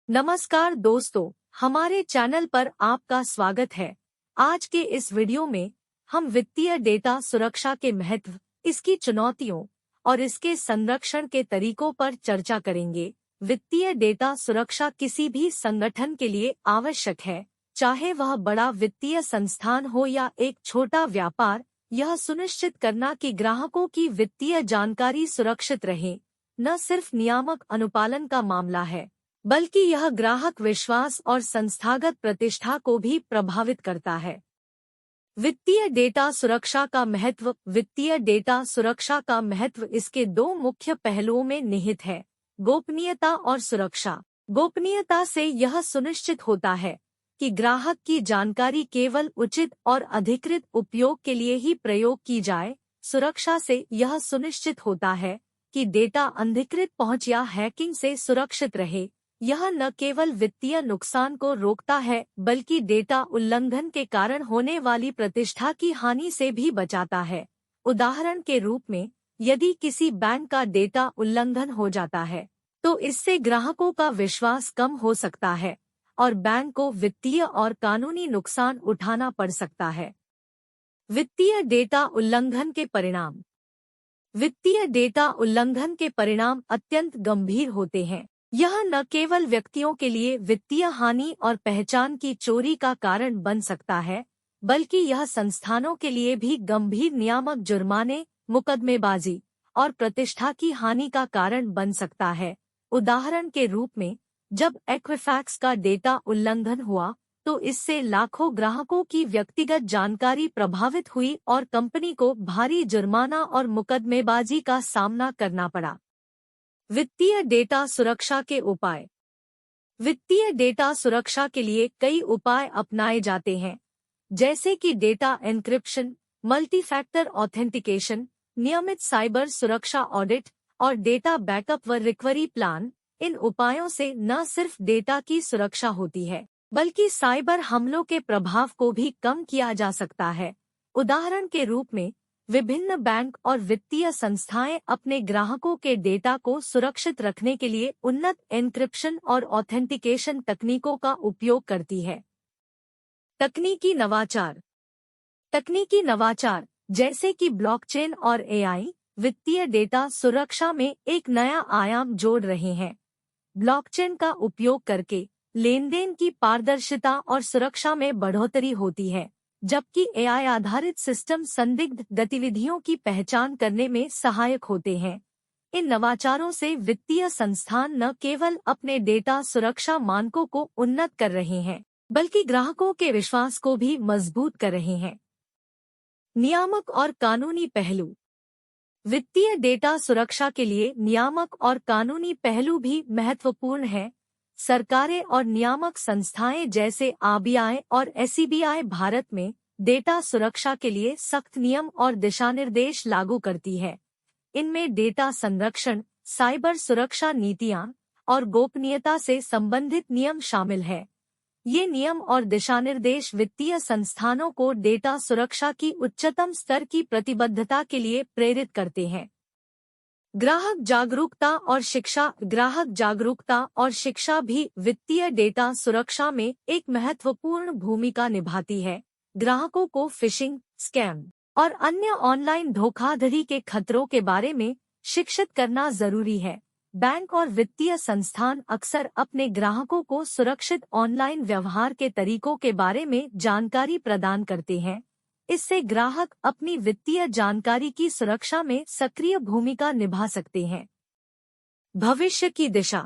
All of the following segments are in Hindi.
नमस्कार दोस्तों, हमारे चैनल पर आपका स्वागत है। आज के इस वीडियो में हम वित्तीय डेटा सुरक्षा के महत्व, इसकी चुनौतियों और इसके संरक्षण के तरीकों पर चर्चा करेंगे। वित्तीय डेटा सुरक्षा किसी भी संगठन के लिए आवश्यक है, चाहे वह बड़ा वित्तीय संस्थान हो या एक छोटा व्यापार। यह सुनिश्चित करना कि ग्राहकों की वित्तीय जानकारी सुरक्षित रहे, न सिर्फ नियामक अनुपालन का मामला है, बल्कि यह ग्राहक विश्वास और संस्थागत प्रतिष्ठा को भी प्रभावित करता है। वित्तीय डेटा सुरक्षा का महत्व। वित्तीय डेटा सुरक्षा का महत्व इसके दो मुख्य पहलुओं में निहित है: गोपनीयता और सुरक्षा। गोपनीयता से यह सुनिश्चित होता है कि ग्राहक की जानकारी केवल उचित और अधिकृत उपयोग के लिए ही प्रयोग की जाए। सुरक्षा से यह सुनिश्चित होता है कि डेटा अनधिकृत पहुंच या हैकिंग से सुरक्षित रहे। यह न केवल वित्तीय नुकसान को रोकता है, बल्कि डेटा उल्लंघन के कारण होने वाली प्रतिष्ठा की हानि से भी बचाता है। उदाहरण के रूप में, यदि किसी बैंक का डेटा उल्लंघन हो जाता है, तो इससे ग्राहकों का विश्वास कम हो सकता है और बैंक को वित्तीय और कानूनी नुकसान उठाना पड़ सकता है। वित्तीय डेटा उल्लंघन के परिणाम। वित्तीय डेटा उल्लंघन के परिणाम अत्यंत गंभीर होते हैं। यह न केवल व्यक्तियों के लिए वित्तीय हानि और पहचान की चोरी का कारण बन सकता है, बल्कि यह संस्थानों के लिए भी गंभीर नियामक जुर्माने, मुकदमेबाजी और प्रतिष्ठा की हानि का कारण बन सकता है। उदाहरण के रूप में, जब एक्विफैक्स का डेटा उल्लंघन हुआ, तो इससे लाखों ग्राहकों की व्यक्तिगत जानकारी प्रभावित हुई और कंपनी को भारी जुर्माना और मुकदमेबाजी का सामना करना पड़ा। वित्तीय डेटा सुरक्षा के उपाय। वित्तीय डेटा सुरक्षा के लिए कई उपाय अपनाए जाते हैं, जैसे कि data encryption, multi factor authentication, नियमित साइबर सुरक्षा ऑडिट और डेटा बैकअप व रिकवरी प्लान। इन उपायों से न सिर्फ डेटा की सुरक्षा होती है, बल्कि साइबर हमलों के प्रभाव को भी कम किया जा सकता है। उदाहरण के रूप में, विभिन्न बैंक और वित्तीय संस्थाएं अपने ग्राहकों के डेटा को सुरक्षित रखने के लिए उन्नत एन्क्रिप्शन और ऑथेंटिकेशन तकनीकों का उपयोग करती है। तकनीकी नवाचार। तकनीकी नवाचार जैसे कि ब्लॉकचेन और एआई वित्तीय डेटा सुरक्षा में एक नया आयाम जोड़ रहे हैं। ब्लॉकचेन का उपयोग करके लेनदेन की पारदर्शिता और सुरक्षा में बढ़ोतरी होती है, जबकि एआई आधारित सिस्टम संदिग्ध गतिविधियों की पहचान करने में सहायक होते हैं। इन नवाचारों से वित्तीय संस्थान न केवल अपने डेटा सुरक्षा मानकों को उन्नत कर रहे हैं, बल्कि ग्राहकों के विश्वास को भी मजबूत कर रहे हैं। नियामक और कानूनी पहलू। वित्तीय डेटा सुरक्षा के लिए नियामक और कानूनी पहलू भी महत्वपूर्ण है। सरकारें और नियामक संस्थाएं जैसे आरबीआई और एससीबीआई भारत में डेटा सुरक्षा के लिए सख्त नियम और दिशानिर्देश लागू करती है। इनमें डेटा संरक्षण, साइबर सुरक्षा नीतियां और गोपनीयता से संबंधित नियम शामिल है। ये नियम और दिशानिर्देश वित्तीय संस्थानों को डेटा सुरक्षा की उच्चतम स्तर की प्रतिबद्धता के लिए प्रेरित करते हैं। ग्राहक जागरूकता और शिक्षा। ग्राहक जागरूकता और शिक्षा भी वित्तीय डेटा सुरक्षा में एक महत्वपूर्ण भूमिका निभाती है। ग्राहकों को फिशिंग, स्कैम और अन्य ऑनलाइन धोखाधड़ी के खतरों के बारे में शिक्षित करना जरूरी है। बैंक और वित्तीय संस्थान अक्सर अपने ग्राहकों को सुरक्षित ऑनलाइन व्यवहार के तरीकों के बारे में जानकारी प्रदान करते हैं। इससे ग्राहक अपनी वित्तीय जानकारी की सुरक्षा में सक्रिय भूमिका निभा सकते हैं। भविष्य की दिशा।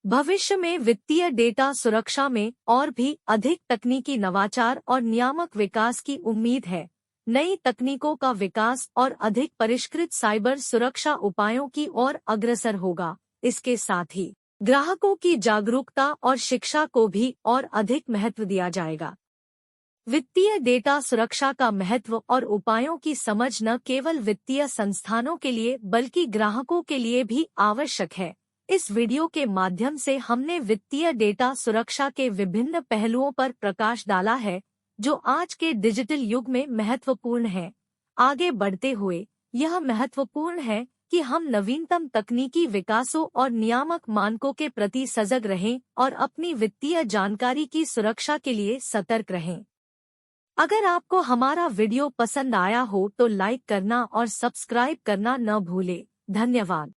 भविष्य में वित्तीय डेटा सुरक्षा में और भी अधिक तकनीकी नवाचार और नियामक विकास की उम्मीद है। नई तकनीकों का विकास और अधिक परिष्कृत साइबर सुरक्षा उपायों की ओर अग्रसर होगा। इसके साथ ही ग्राहकों की जागरूकता और शिक्षा को भी और अधिक महत्व दिया जाएगा। वित्तीय डेटा सुरक्षा का महत्व और उपायों की समझ न केवल वित्तीय संस्थानों के लिए बल्कि ग्राहकों के लिए भी आवश्यक है। इस वीडियो के माध्यम से हमने वित्तीय डेटा सुरक्षा के विभिन्न पहलुओं पर प्रकाश डाला है, जो आज के डिजिटल युग में महत्वपूर्ण है। आगे बढ़ते हुए यह महत्वपूर्ण है कि हम नवीनतम तकनीकी विकासों और नियामक मानकों के प्रति सजग रहें और अपनी वित्तीय जानकारी की सुरक्षा के लिए सतर्क रहें। अगर आपको हमारा वीडियो पसंद आया हो तो लाइक करना और सब्सक्राइब करना न भूलें। धन्यवाद।